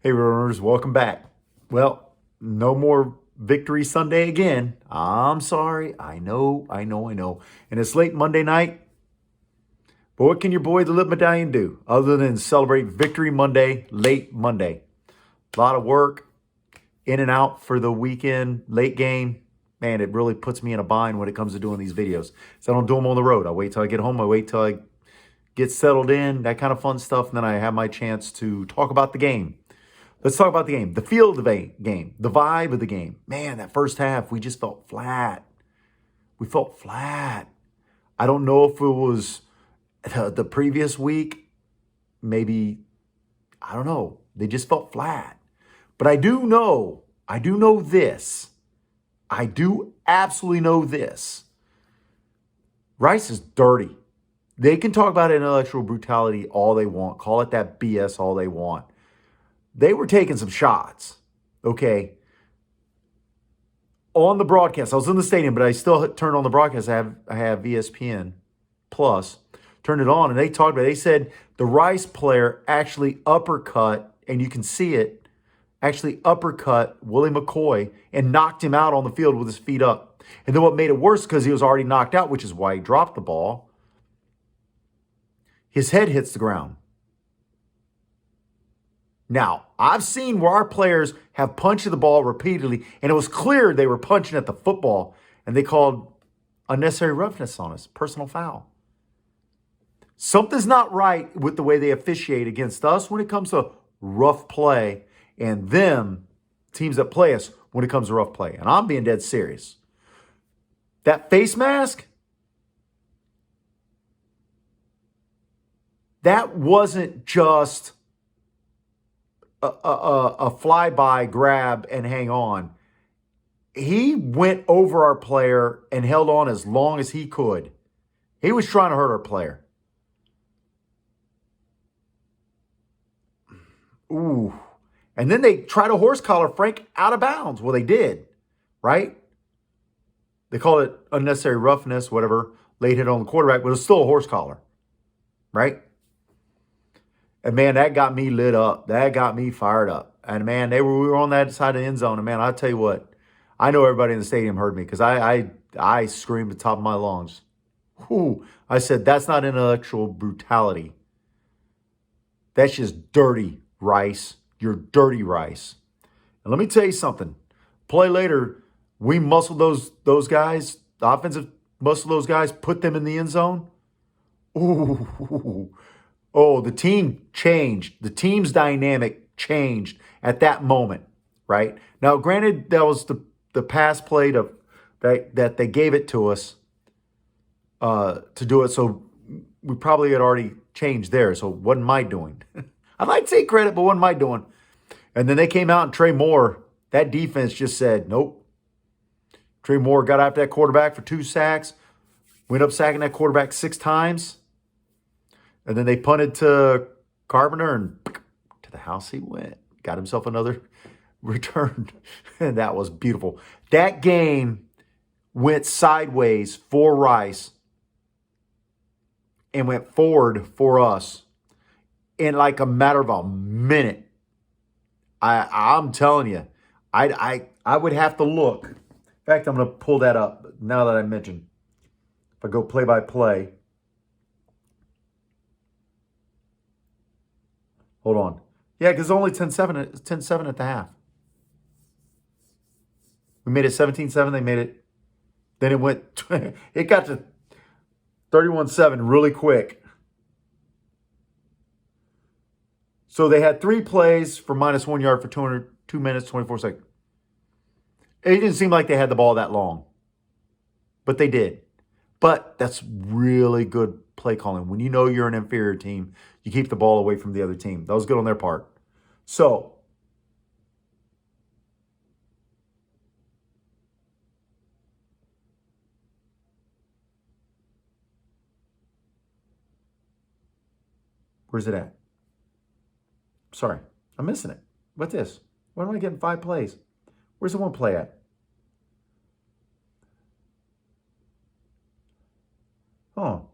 Hey, runners, welcome back. Well, no more Victory Sunday again. I'm sorry. I know. And it's late Monday night. But what can your boy, the Lip Medallion, do other than celebrate Victory Monday, late Monday? A lot of work, in and out for the weekend, late game. Man, it really puts me in a bind when it comes to doing these videos. So I don't do them on the road. I wait till I get home. I wait till I get settled in, that kind of fun stuff. And then I have my chance to talk about the game. Let's talk about the game, the feel of the game, the vibe of the game. Man, that first half, we just felt flat. We felt flat. I don't know if it was the previous week. Maybe, I don't know. They just felt flat. But I do know this. I do absolutely know this. Rice is dirty. They can talk about intellectual brutality all they want. Call it that BS all they want. They were taking some shots, okay? On the broadcast, I was in the stadium, but I still turned on the broadcast. I have ESPN Plus. Turned it on, and they talked about it. They said the Rice player actually uppercut, and you can see it, actually uppercut Willie McCoy and knocked him out on the field with his feet up. And then what made it worse, because he was already knocked out, which is why he dropped the ball, his head hits the ground. Now, I've seen where our players have punched the ball repeatedly, and it was clear they were punching at the football, and they called unnecessary roughness on us, personal foul. Something's not right with the way they officiate against us when it comes to rough play, and them, teams that play us, when it comes to rough play. And I'm being dead serious. That face mask, that wasn't just a flyby grab and hang on. He went over our player and held on as long as he could. He was trying to hurt our player. Ooh. And then they try to horse collar Frank out of bounds. Well, they did, right? They call it unnecessary roughness, whatever, late hit on the quarterback, but it was still a horse collar, right? And, man, that got me lit up. That got me fired up. And, man, we were on that side of the end zone. And, man, I'll tell you what, I know everybody in the stadium heard me because I screamed at the top of my lungs. Whew. I said, that's not intellectual brutality. That's just dirty, Rice. You're dirty, Rice. And let me tell you something. Play later, we muscled those guys, the offensive muscled those guys, put them in the end zone. Ooh. Oh, the team changed. The team's dynamic changed at that moment, right? Now, granted, that was the pass play that they gave it to us to do it, so we probably had already changed there, so what am I doing? I'd like to take credit, but what am I doing? And then they came out and Trey Moore, that defense just said, nope. Trey Moore got after that quarterback for 2 sacks, went up sacking that quarterback 6 times. And then they punted to Carpenter, and to the house he went. Got himself another return. And that was beautiful. That game went sideways for Rice and went forward for us in like a matter of a minute. I'm telling you, I would have to look. In fact, I'm going to pull that up now that I mentioned. If I go play by play. Hold on. Yeah, because only 10-7 at the half. We made it 17-7. They made it. Then it went. It got to 31-7 really quick. So they had 3 plays for -1 yard for 2 minutes, 24 seconds. It didn't seem like they had the ball that long. But they did. But that's really good play calling. When you know you're an inferior team, you keep the ball away from the other team. That was good on their part. So, where's it at? Sorry, I'm missing it. What's this? Why am I getting 5 plays? Where's the one play at? Oh.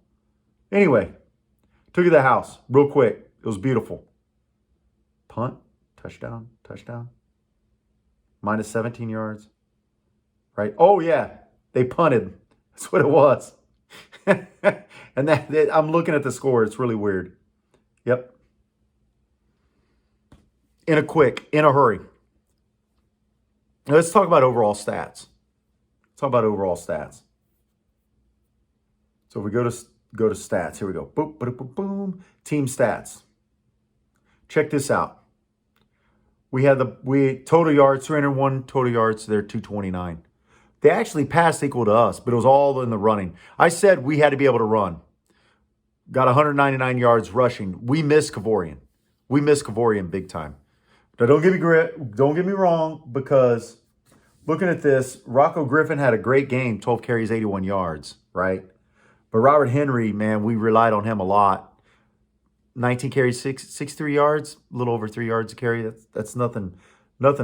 Anyway, took it to the house real quick. It was beautiful. Punt, Touchdown, touchdown. Minus 17 yards, right? Oh, yeah. They punted. That's what it was. And I'm looking at the score. It's really weird. Yep. In a hurry. Now, let's talk about overall stats. Let's talk about overall stats. So if we go to stats, here we go. Boom, boom, boom, boom. Team stats. Check this out. We had total yards, 301 total yards. They're 229. They actually passed equal to us, but it was all in the running. I said we had to be able to run. Got 199 yards rushing. We missed Kavorian. We missed Kavorian big time. Now don't get me wrong, because looking at this, Rocco Griffin had a great game, 12 carries, 81 yards, right? But Robert Henry, man, we relied on him a lot. 19 carries, 63 yards, a little over 3 yards a carry. That's nothing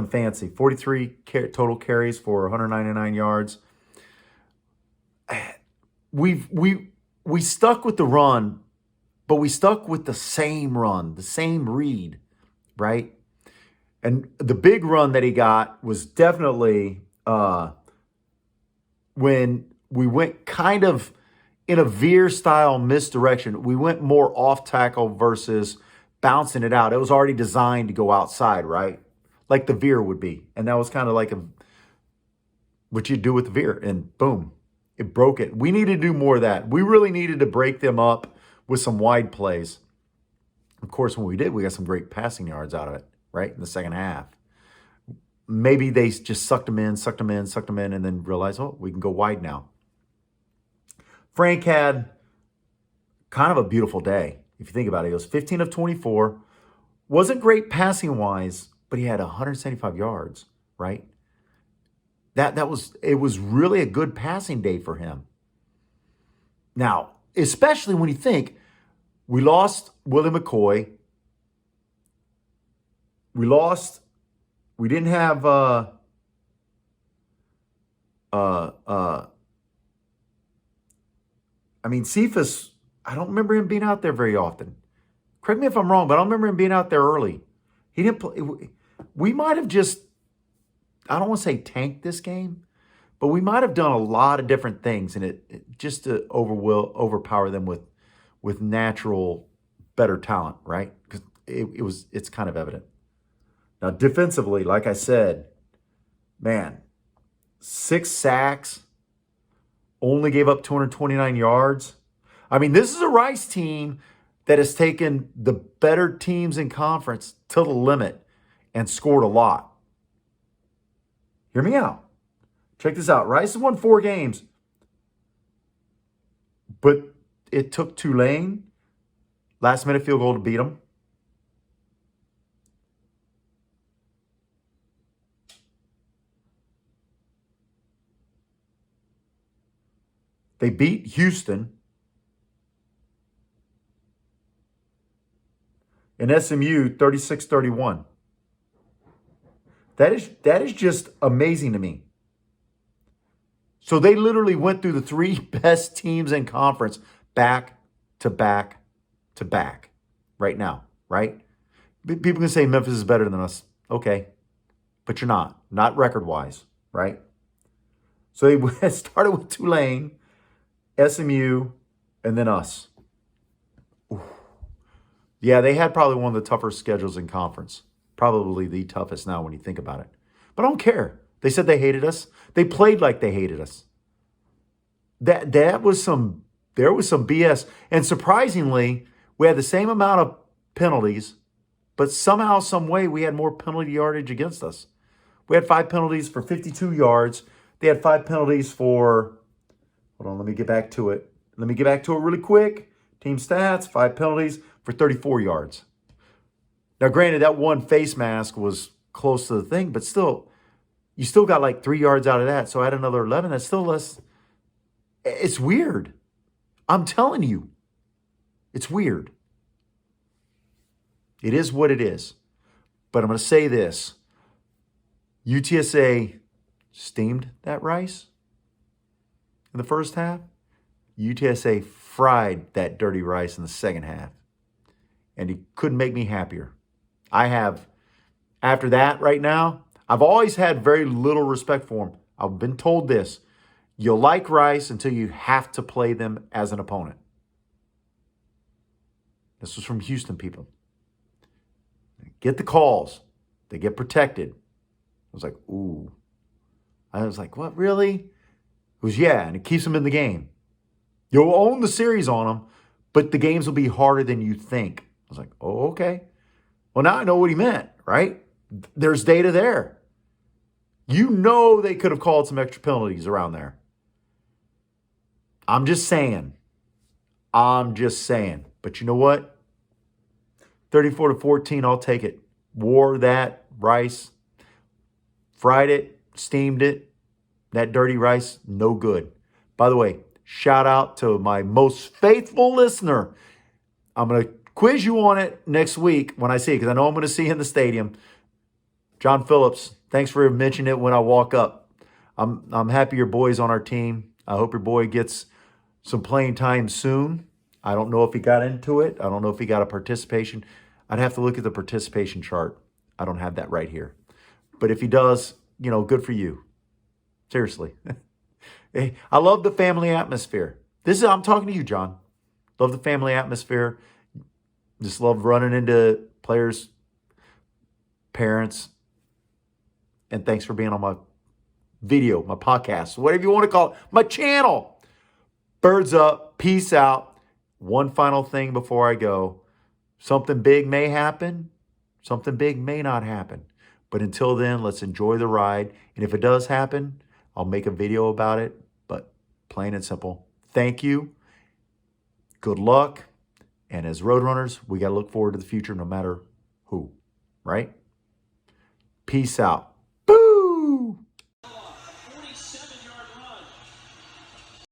fancy. 43 total carries for 199 yards. We stuck with the run, but we stuck with the same run, the same read, right? And the big run that he got was definitely when we went kind of in a veer style misdirection. We went more off tackle versus bouncing it out. It was already designed to go outside, right? Like the veer would be. And that was kind of like what you do with the veer. And boom, it broke it. We needed to do more of that. We really needed to break them up with some wide plays. Of course, when we did, we got some great passing yards out of it, right? In the second half. Maybe they just sucked them in, and then realized, oh, we can go wide now. Frank had kind of a beautiful day, if you think about it. He was 15 of 24. Wasn't great passing-wise, but he had 175 yards, right? It was really a good passing day for him. Now, especially when you think we lost Willie McCoy. We didn't have Cephas, I don't remember him being out there very often. Correct me if I'm wrong, but I don't remember him being out there early. He didn't play. We might have just, I don't want to say tanked this game, but we might have done a lot of different things and it just to overpower them with natural better talent, right? Because it's kind of evident. Now defensively, like I said, man, 6 sacks, only gave up 229 yards. I mean, this is a Rice team that has taken the better teams in conference to the limit and scored a lot. Hear me out. Check this out. Rice has won 4 games, but it took Tulane last-minute field goal to beat them. They beat Houston. And SMU 36-31. That is just amazing to me. So they literally went through the 3 best teams in conference back to back to back right now, right? People can say Memphis is better than us. Okay. But you're not record-wise, right? So they started with Tulane, SMU, and then us. Ooh. Yeah, they had probably one of the tougher schedules in conference. Probably the toughest now when you think about it. But I don't care. They said they hated us. They played like they hated us. There was some BS. And surprisingly, we had the same amount of penalties, but somehow, some way, we had more penalty yardage against us. We had 5 penalties for 52 yards. They had 5 penalties for, hold on, let me get back to it. Let me get back to it really quick. Team stats, 5 penalties for 34 yards. Now, granted, that one face mask was close to the thing, but still, you still got like 3 yards out of that. So add another 11. That's still less. It's weird. I'm telling you. It's weird. It is what it is. But I'm going to say this. UTSA steamed that Rice in the first half. UTSA fried that dirty Rice in the second half. And he couldn't make me happier. I have After that, right now, I've always had very little respect for them. I've been told this. You'll like Rice until you have to play them as an opponent. This was from Houston people. Get the calls. They get protected. I was like, ooh. I was like, what, really? It was, yeah, and it keeps them in the game. You'll own the series on them, but the games will be harder than you think. I was like, oh, okay. Well, now I know what he meant, right? There's data there. You know they could have called some extra penalties around there. I'm just saying. But you know what? 34-14, I'll take it. Wore that rice, fried it, steamed it. That dirty rice, no good. By the way, shout out to my most faithful listener. I'm going to quiz you on it next week when I see it, because I know I'm going to see you in the stadium. John Phillips, thanks for mentioning it when I walk up. I'm happy your boy's on our team. I hope your boy gets some playing time soon. I don't know if he got into it. I don't know if he got a participation. I'd have to look at the participation chart. I don't have that right here. But if he does, good for you. Seriously. Hey, I love the family atmosphere. I'm talking to you, John. Love the family atmosphere. Just love running into players, parents. And thanks for being on my video, my podcast, whatever you want to call it, my channel. Birds up. Peace out. One final thing before I go. Something big may happen. Something big may not happen. But until then, let's enjoy the ride. And if it does happen, I'll make a video about it. But plain and simple. Thank you. Good luck. And as Roadrunners, we got to look forward to the future no matter who. Right? Peace out.